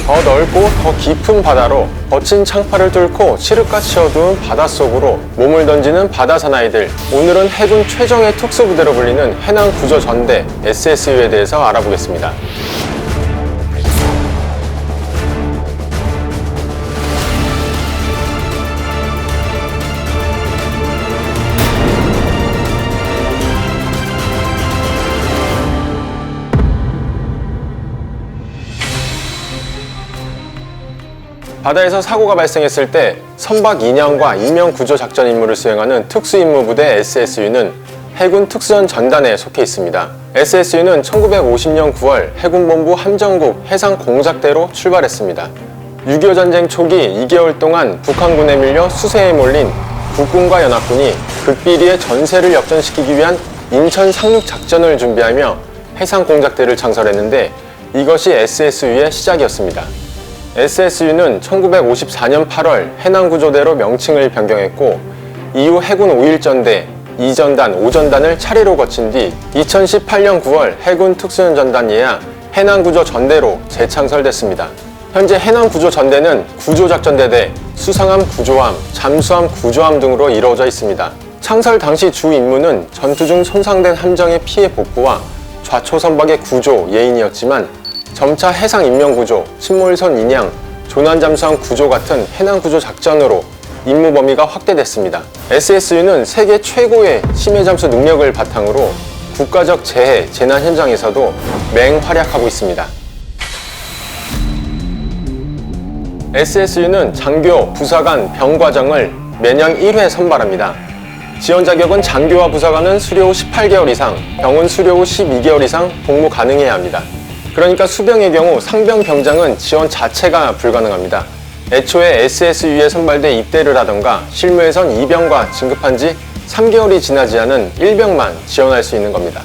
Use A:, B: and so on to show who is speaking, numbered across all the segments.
A: 더 넓고 더 깊은 바다로 거친 창파를 뚫고 칠흑과 치어두운 바닷속으로 몸을 던지는 바다 사나이들. 오늘은 해군 최정예 특수부대로 불리는 해난구조전대 SSU에 대해서 알아보겠습니다. 바다에서 사고가 발생했을 때 선박 인양과 인명구조작전 임무를 수행하는 특수임무부대 SSU는 해군 특수전 전단에 속해 있습니다. SSU는 1950년 9월 해군본부 함정국 해상공작대로 출발했습니다. 6.25 전쟁 초기 2개월 동안 북한군에 밀려 수세에 몰린 국군과 연합군이 극비리의 전세를 역전시키기 위한 인천 상륙작전을 준비하며 해상공작대를 창설했는데 이것이 SSU의 시작이었습니다. SSU는 1954년 8월 해난구조대로 명칭을 변경했고 이후 해군 5.1전대, 2전단, 5전단을 차례로 거친 뒤 2018년 9월 해군 특수전단 예하 해난구조전대로 재창설됐습니다. 현재 해난구조전대는 구조작전대대, 수상함 구조함, 잠수함 구조함 등으로 이루어져 있습니다. 창설 당시 주 임무는 전투 중 손상된 함정의 피해 복구와 좌초 선박의 구조, 예인이었지만 점차 해상 인명구조, 침몰선 인양, 조난잠수함 구조 같은 해난구조 작전으로 임무 범위가 확대됐습니다. SSU는 세계 최고의 심해잠수 능력을 바탕으로 국가적 재해, 재난 현장에서도 맹활약하고 있습니다. SSU는 장교, 부사관, 병과정을 매년 1회 선발합니다. 지원 자격은 장교와 부사관은 수료 후 18개월 이상, 병은 수료 후 12개월 이상 복무 가능해야 합니다. 그러니까 수병의 경우 상병 병장은 지원 자체가 불가능합니다. 애초에 SSU에 선발돼 입대를 하던가 실무에선 2병과 진급한 지 3개월이 지나지 않은 1병만 지원할 수 있는 겁니다.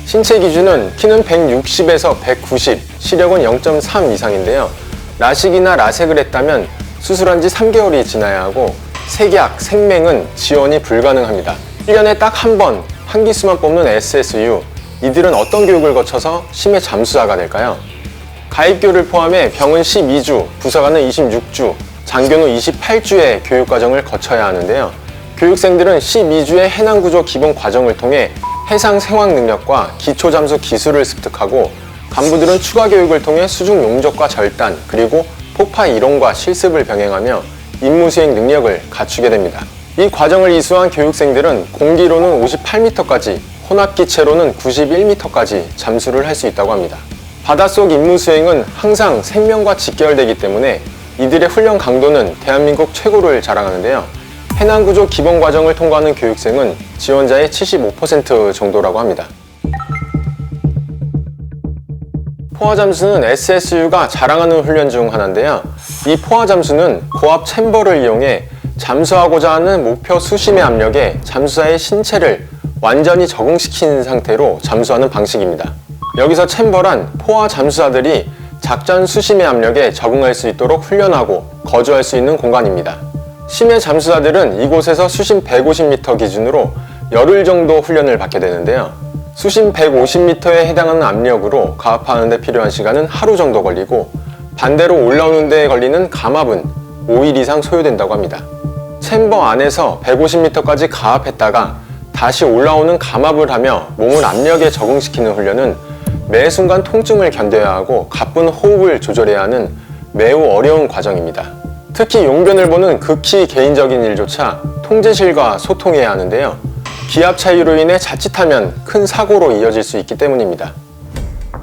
A: 신체 기준은 키는 160에서 190, 시력은 0.3 이상인데요. 라식이나 라섹을 했다면 수술한 지 3개월이 지나야 하고 색약, 생맹은 지원이 불가능합니다. 1년에 딱 한 번 한기수만 뽑는 SSU. 이들은 어떤 교육을 거쳐서 심해 잠수사가 될까요? 가입교를 포함해 병은 12주, 부사관은 26주, 장교는 28주의 교육과정을 거쳐야 하는데요. 교육생들은 12주의 해난구조 기본 과정을 통해 해상 생활 능력과 기초잠수 기술을 습득하고 간부들은 추가 교육을 통해 수중 용접과 절단, 그리고 폭파 이론과 실습을 병행하며 임무 수행 능력을 갖추게 됩니다. 이 과정을 이수한 교육생들은 공기로는 58m까지, 혼합기체로는 91m까지 잠수를 할 수 있다고 합니다. 바닷속 임무 수행은 항상 생명과 직결되기 때문에 이들의 훈련 강도는 대한민국 최고를 자랑하는데요. 해난구조 기본 과정을 통과하는 교육생은 지원자의 75% 정도라고 합니다. 포화잠수는 SSU가 자랑하는 훈련 중 하나인데요. 이 포화잠수는 고압 챔버를 이용해 잠수하고자 하는 목표 수심의 압력에 잠수사의 신체를 완전히 적응시킨 상태로 잠수하는 방식입니다. 여기서 챔버란 포화 잠수사들이 작전 수심의 압력에 적응할 수 있도록 훈련하고 거주할 수 있는 공간입니다. 심해 잠수사들은 이곳에서 수심 150m 기준으로 열흘 정도 훈련을 받게 되는데요. 수심 150m에 해당하는 압력으로 가압하는 데 필요한 시간은 하루 정도 걸리고 반대로 올라오는 데 걸리는 감압은 5일 이상 소요된다고 합니다. 챔버 안에서 150m까지 가압했다가 다시 올라오는 감압을 하며 몸을 압력에 적응시키는 훈련은 매 순간 통증을 견뎌야 하고 가쁜 호흡을 조절해야 하는 매우 어려운 과정입니다. 특히 용변을 보는 극히 개인적인 일조차 통제실과 소통해야 하는데요. 기압 차이로 인해 자칫하면 큰 사고로 이어질 수 있기 때문입니다.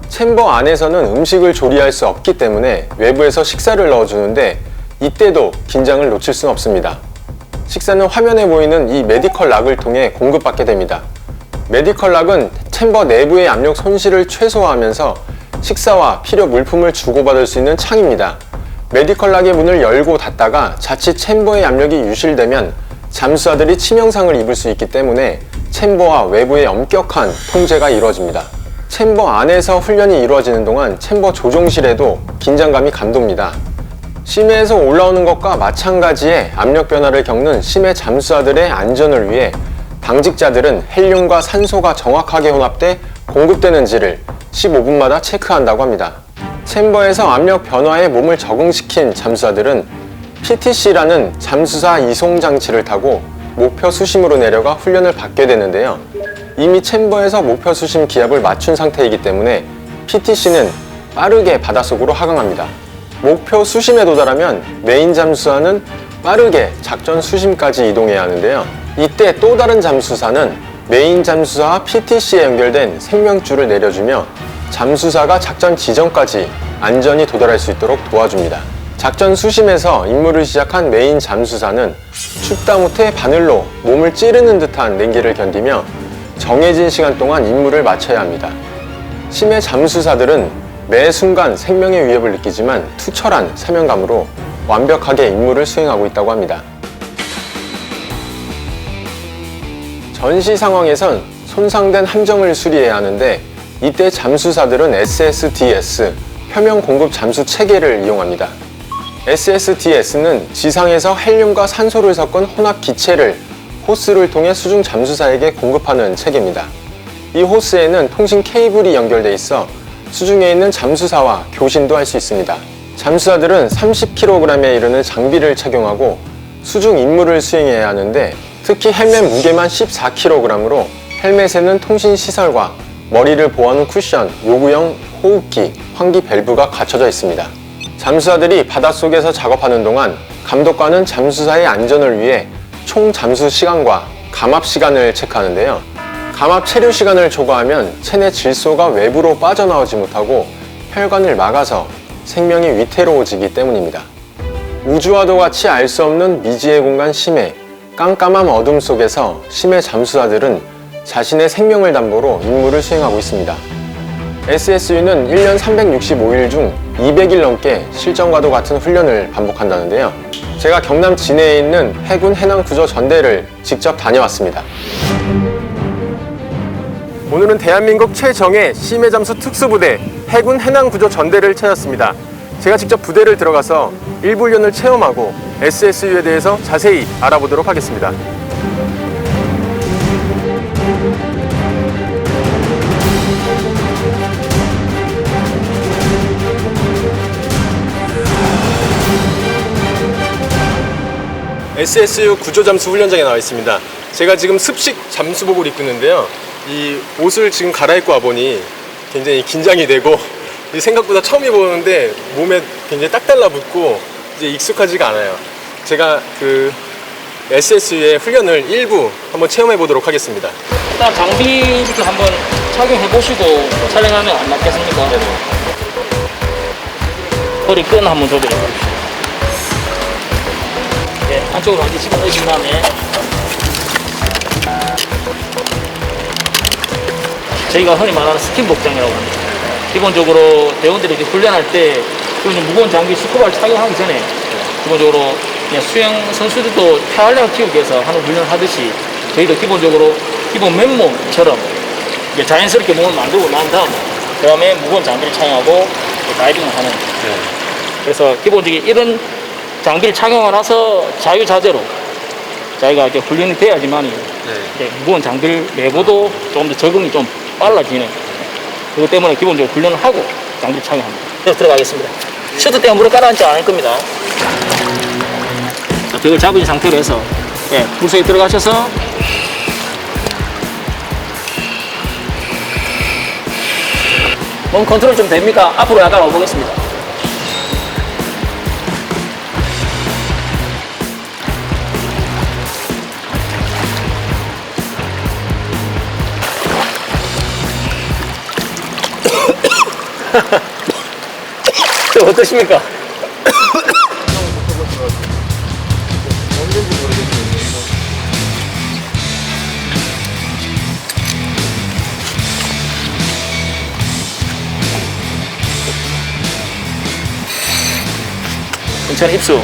A: 챔버 안에서는 음식을 조리할 수 없기 때문에 외부에서 식사를 넣어주는데 이때도 긴장을 놓칠 수는 없습니다. 식사는 화면에 보이는 이 메디컬 락을 통해 공급받게 됩니다. 메디컬 락은 챔버 내부의 압력 손실을 최소화하면서 식사와 필요 물품을 주고받을 수 있는 창입니다. 메디컬 락의 문을 열고 닫다가 자칫 챔버의 압력이 유실되면 잠수사들이 치명상을 입을 수 있기 때문에 챔버와 외부의 엄격한 통제가 이루어집니다. 챔버 안에서 훈련이 이루어지는 동안 챔버 조종실에도 긴장감이 감돕니다. 심해에서 올라오는 것과 마찬가지의 압력 변화를 겪는 심해 잠수사들의 안전을 위해 당직자들은 헬륨과 산소가 정확하게 혼합돼 공급되는지를 15분마다 체크한다고 합니다. 챔버에서 압력 변화에 몸을 적응시킨 잠수사들은 PTC라는 잠수사 이송 장치를 타고 목표 수심으로 내려가 훈련을 받게 되는데요. 이미 챔버에서 목표 수심 기압을 맞춘 상태이기 때문에 PTC는 빠르게 바닷속으로 하강합니다. 목표 수심에 도달하면 메인 잠수사는 빠르게 작전 수심까지 이동해야 하는데요. 이때 또 다른 잠수사는 메인 잠수사와 PTC에 연결된 생명줄을 내려주며 잠수사가 작전 지점까지 안전히 도달할 수 있도록 도와줍니다. 작전 수심에서 임무를 시작한 메인 잠수사는 춥다 못해 바늘로 몸을 찌르는 듯한 냉기를 견디며 정해진 시간 동안 임무를 마쳐야 합니다. 심해 잠수사들은 매 순간 생명의 위협을 느끼지만 투철한 사명감으로 완벽하게 임무를 수행하고 있다고 합니다. 전시 상황에선 손상된 함정을 수리해야 하는데 이때 잠수사들은 SSDS, 표면 공급 잠수 체계를 이용합니다. SSDS는 지상에서 헬륨과 산소를 섞은 혼합 기체를 호스를 통해 수중 잠수사에게 공급하는 체계입니다. 이 호스에는 통신 케이블이 연결돼 있어 수중에 있는 잠수사와 교신도 할 수 있습니다. 잠수사들은 30kg에 이르는 장비를 착용하고 수중 임무를 수행해야 하는데 특히 헬멧 무게만 14kg으로 헬멧에는 통신 시설과 머리를 보호하는 쿠션, 요구형 호흡기, 환기 밸브가 갖춰져 있습니다. 잠수사들이 바닷속에서 작업하는 동안 감독관은 잠수사의 안전을 위해 총 잠수 시간과 감압 시간을 체크하는데요. 감압 체류 시간을 초과하면 체내 질소가 외부로 빠져나오지 못하고 혈관을 막아서 생명이 위태로워지기 때문입니다. 우주와도 같이 알 수 없는 미지의 공간 심해, 깜깜한 어둠 속에서 심해 잠수사들은 자신의 생명을 담보로 임무를 수행하고 있습니다. SSU는 1년 365일 중 200일 넘게 실전과도 같은 훈련을 반복한다는데요. 제가 경남 진해에 있는 해군 해남구조전대를 직접 다녀왔습니다. 오늘은 대한민국 최정예 심해잠수 특수부대 해군 해남구조전대를 찾았습니다. 제가 직접 부대를 들어가서 일부 훈련을 체험하고 SSU에 대해서 자세히 알아보도록 하겠습니다. SSU 구조잠수 훈련장에 나와 있습니다. 제가 지금 습식 잠수복을 입고 있는데요. 이 옷을 지금 갈아입고 와보니 굉장히 긴장이 되고 생각보다 처음 입어보는데 몸에 굉장히 딱 달라붙고 이제 익숙하지가 않아요. 제가 그 SSU의 훈련을 일부 한번 체험해 보도록 하겠습니다.
B: 일단 장비부터 한번 착용해 보시고 촬영하면 안 맞겠습니까? 네네. 허리 끈 한번 조절해 보십시오. 네, 안쪽으로 한개 집어넣으신 다음에 저희가 흔히 말하는 스킨 복장이라고 합니다. 기본적으로 대원들이 이렇게 훈련할 때 무거운 장비 스쿠버를 착용하기 전에 기본적으로 그냥 수영 선수들도 폐활량을 키우기 위해서 하는 훈련을 하듯이 저희도 기본적으로 기본 맨몸처럼 자연스럽게 몸을 만들고 난 다음에 무거운 장비를 착용하고 다이빙을 하는. 그래서 기본적인 이런 장비를 착용하고 나서 자유자재로 자기가 이렇게 훈련이 돼야지만 무거운 장비를 메고도 조금 더 적응이 좀 빨라지는. 그것 때문에 기본적으로 훈련을 하고 장비를 착용합니다. 들어가겠습니다. 셔터 때문에 물에 가라앉지 않을 겁니다. 자, 벽을 잡은 상태로 해서 물속에 들어가셔서 몸 컨트롤 좀 됩니까? 앞으로 약간 와보겠습니다. 어떠십니까? 괜찮아, 입수.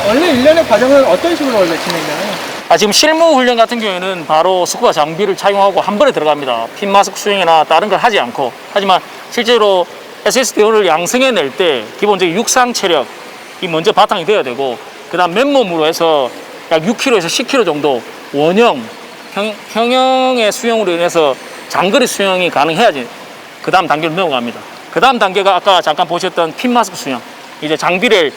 C: 원래 일련의 과정은 어떤 식으로 원래 진행되나요?
B: 지금 실무 훈련 같은 경우에는 바로 스쿠버 장비를 착용하고 한 번에 들어갑니다. 핀 마스크 수행이나 다른 걸 하지 않고. 하지만 실제로 SSDO를 양성해낼 때 기본적인 육상 체력이 먼저 바탕이 되어야 되고 그다음 맨몸으로 해서 약 6km에서 10km 정도 원형, 형형의 수영으로 인해서 장거리 수영이 가능해야지 그 다음 단계로 넘어갑니다. 그 다음 단계가 아까 잠깐 보셨던 핀 마스크 수영. 이제 장비를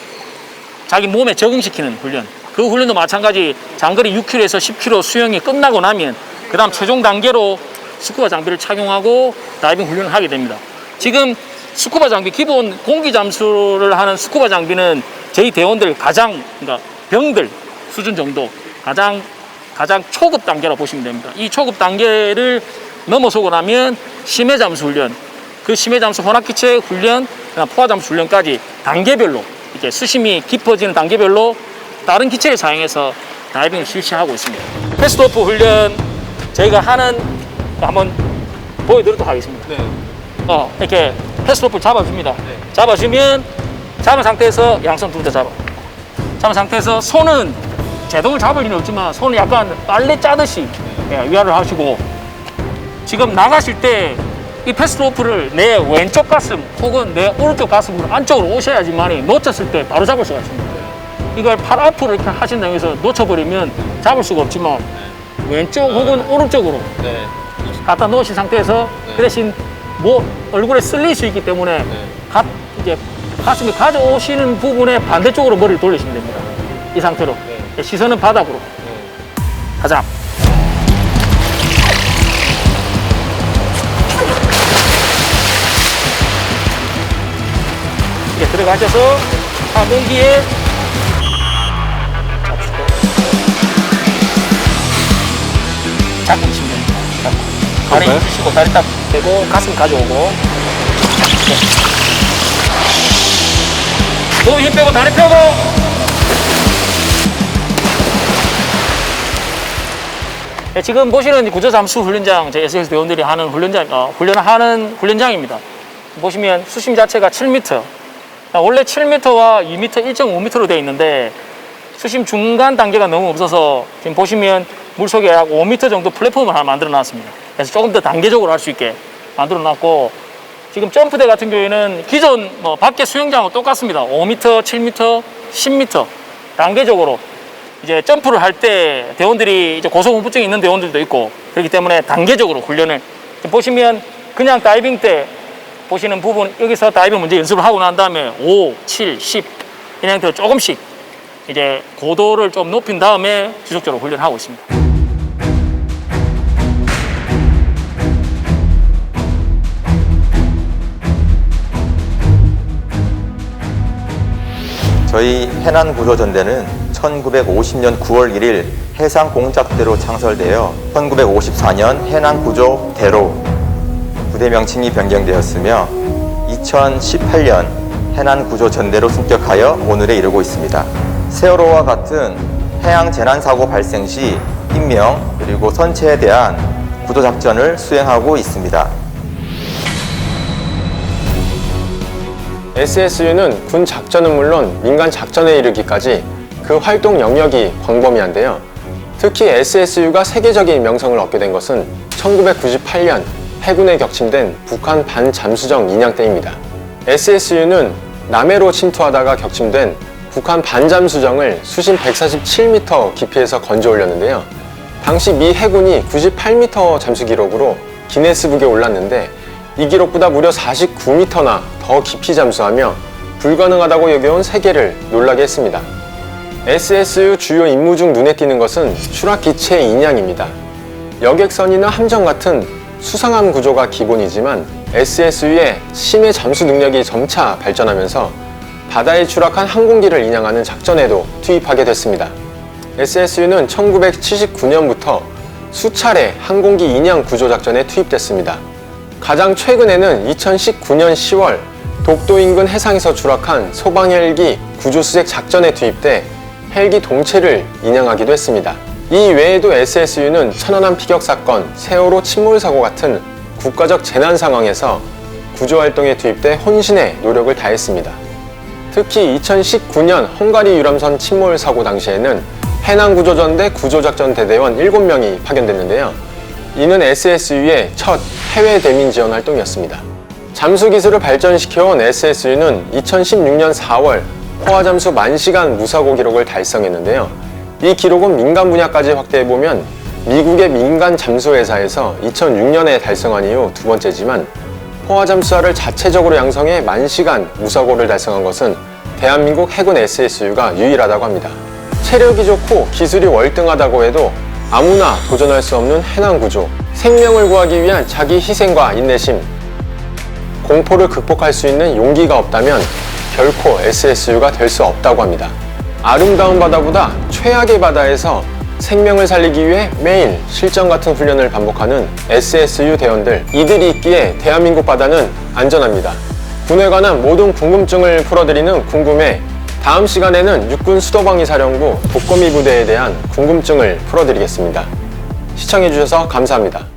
B: 자기 몸에 적응시키는 훈련. 그 훈련도 마찬가지 장거리 6km에서 10km 수영이 끝나고 나면 그 다음 최종 단계로 스쿠버 장비를 착용하고 다이빙 훈련을 하게 됩니다. 지금 스쿠버 장비, 기본 공기 잠수를 하는 스쿠버 장비는 저희 대원들 그러니까 병들 수준 정도 가장 초급 단계라고 보시면 됩니다. 이 초급 단계를 넘어서고 나면 심해 잠수 훈련, 그 심해 잠수 혼합기체 훈련, 포화 잠수 훈련까지 단계별로 이렇게 수심이 깊어지는 단계별로 다른 기체를 사용해서 다이빙을 실시하고 있습니다. 패스트오프 훈련 저희가 하는 거 한번 보여드리도록 하겠습니다.
A: 네.
B: 이렇게 패스트오프를 잡아줍니다.
A: 네.
B: 잡아주면 잡은 상태에서 양손 두 개 잡은 상태에서 손은 제동을 잡을 일은 없지만 손을 약간 빨래 짜듯이 위아래로 하시고, 지금 나가실 때 이 패스트로프를 내 왼쪽 가슴 혹은 내 오른쪽 가슴으로 안쪽으로 오셔야지만 놓쳤을 때 바로 잡을 수가 있습니다. 이걸 팔 앞으로 이렇게 하신다고 해서 놓쳐버리면 잡을 수가 없지만 왼쪽 혹은 오른쪽으로 갖다 놓으신 상태에서 그 대신 얼굴에 쓸릴 수 있기 때문에 이제 가슴에 가져오시는 부분에 반대쪽으로 머리를 돌리시면 됩니다. 이 상태로. 시선은 바닥으로. 가자. 이렇게 들어가셔서 항공기에 잡고 치면 됩니다. 다리 펴시고 다리 딱 대고 가슴 가져오고. 몸 힘 빼고 다리 펴고. 네, 지금 보시는 구조잠수 훈련장, 저희 SS 대원들이 하는 훈련하는 훈련장입니다. 보시면 수심 자체가 7m. 원래 7m와 2m, 1.5m로 되어 있는데 수심 중간 단계가 너무 없어서 지금 보시면 물속에 약 5m 정도 플랫폼을 하나 만들어 놨습니다. 그래서 조금 더 단계적으로 할 수 있게 만들어 놨고, 지금 점프대 같은 경우에는 기존 밖에 수영장하고 똑같습니다. 5m, 7m, 10m 단계적으로 이제 점프를 할 때 대원들이 이제 고소공포증이 있는 대원들도 있고 그렇기 때문에 단계적으로 훈련을 보시면 그냥 다이빙 때 보시는 부분 여기서 다이빙 먼저 연습을 하고 난 다음에 5, 7, 10 이런 형태로 조금씩 이제 고도를 좀 높인 다음에 지속적으로 훈련하고 있습니다.
D: 저희 해난구조전대는 1950년 9월 1일 해상공작대로 창설되어 1954년 해난구조대로 부대 명칭이 변경되었으며 2018년 해난구조전대로 승격하여 오늘에 이르고 있습니다. 세월호와 같은 해양재난사고 발생 시 인명 그리고 선체에 대한 구조작전을 수행하고 있습니다.
A: SSU는 군 작전은 물론 민간 작전에 이르기까지 그 활동 영역이 광범위한데요. 특히 SSU가 세계적인 명성을 얻게 된 것은 1998년 해군에 격침된 북한 반잠수정 인양 때입니다. SSU는 남해로 침투하다가 격침된 북한 반잠수정을 수심 147m 깊이에서 건져 올렸는데요. 당시 미 해군이 98m 잠수 기록으로 기네스북에 올랐는데 이 기록보다 무려 49m나 더 깊이 잠수하며 불가능하다고 여겨온 세계를 놀라게 했습니다. SSU 주요 임무 중 눈에 띄는 것은 추락기체 인양입니다. 여객선이나 함정 같은 수상함 구조가 기본이지만 SSU의 심해 잠수 능력이 점차 발전하면서 바다에 추락한 항공기를 인양하는 작전에도 투입하게 됐습니다. SSU는 1979년부터 수차례 항공기 인양 구조 작전에 투입됐습니다. 가장 최근에는 2019년 10월 독도 인근 해상에서 추락한 소방 헬기 구조 수색 작전에 투입돼 헬기 동체를 인양하기도 했습니다. 이 외에도 SSU는 천안함 피격 사건, 세월호 침몰 사고 같은 국가적 재난 상황에서 구조 활동에 투입돼 혼신의 노력을 다했습니다. 특히 2019년 헝가리 유람선 침몰 사고 당시에는 해난구조전대 구조작전대대원 7명이 파견됐는데요. 이는 SSU의 첫 해외 대민 지원 활동이었습니다. 잠수 기술을 발전시켜온 SSU는 2016년 4월 포화 잠수 10,000시간 무사고 기록을 달성했는데요. 이 기록은 민간 분야까지 확대해보면 미국의 민간 잠수회사에서 2006년에 달성한 이후 두 번째지만 포화 잠수사를 자체적으로 양성해 10,000시간 무사고를 달성한 것은 대한민국 해군 SSU가 유일하다고 합니다. 체력이 좋고 기술이 월등하다고 해도 아무나 도전할 수 없는 해난 구조, 생명을 구하기 위한 자기 희생과 인내심, 공포를 극복할 수 있는 용기가 없다면 결코 SSU가 될 수 없다고 합니다. 아름다운 바다보다 최악의 바다에서 생명을 살리기 위해 매일 실전 같은 훈련을 반복하는 SSU 대원들, 이들이 있기에 대한민국 바다는 안전합니다. 군에 관한 모든 궁금증을 풀어드리는 궁금해. 다음 시간에는 육군 수도방위 사령부 독거미 부대에 대한 궁금증을 풀어드리겠습니다. 시청해주셔서 감사합니다.